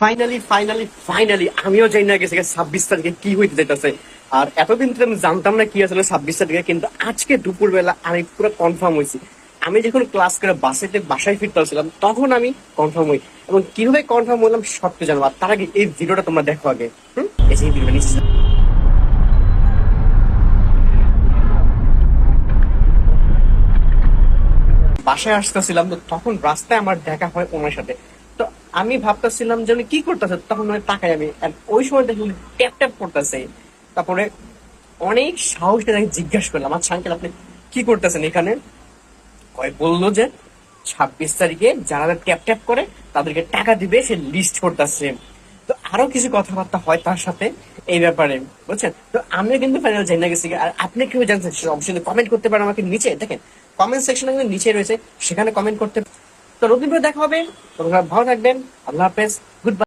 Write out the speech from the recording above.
Finally finally finally আমিও জানি না গেছে 26 তারিখে কি হইতে যেতেছে। আর এতদিন ধরে আমি জানতাম না কি আসলে 26 তারিখে, কিন্তু আজকে দুপুর বেলা আমি পুরো কনফার্ম হয়েছি। আমি যখন ক্লাস করে বাসায় ফিরতে আসছিলাম তখন আমি কনফার্ম হই, এবং কিভাবে কনফার্ম হলাম সবটা জানবো। আর তার আগে এই ভিডিওটা তোমরা দেখো আগে। এই যে ভিডিওটা নিচ্ছি, বাসায় আসতেছিলাম তো তখন রাস্তায় আমার দেখা হয় ওনার সাথে। তো আমি ভাবতেছিলাম যে উনি কি করতেছে, তখন মানে তাকাই আমি, আর ওই সময় দেখি উনি ট্যাপ ট্যাপ করতেছে। তারপরে অনেক সাহস নিয়ে তাকে জিজ্ঞাসা করলাম, আচ্ছা আঙ্কেল আপনি কি করতেছেন এখানে? বললো যে 26 তারিখে যারা ট্যাপ ট্যাপ করে তাদেরকে টাকা দিবে, সে লিস্ট করতেছে। তো আরো কিছু কথাবার্তা হয় তার সাথে এই ব্যাপারে, বুঝছেন? তো আমিও কিন্তু ফাইনাল জেনে গেছি। আর আপনি কিভাবে জানছেন সেটা অবশ্যই কমেন্ট করতে পারেন আমাকে নিচে। দেখেন কমেন্ট সেকশনে কিন্তু নিচে রয়েছে, সেখানে কমেন্ট করতে। তো নতুন করে দেখা হবে, তোমরা ভালো থাকবেন। আল্লাহ হাফেজ, গুড বাই।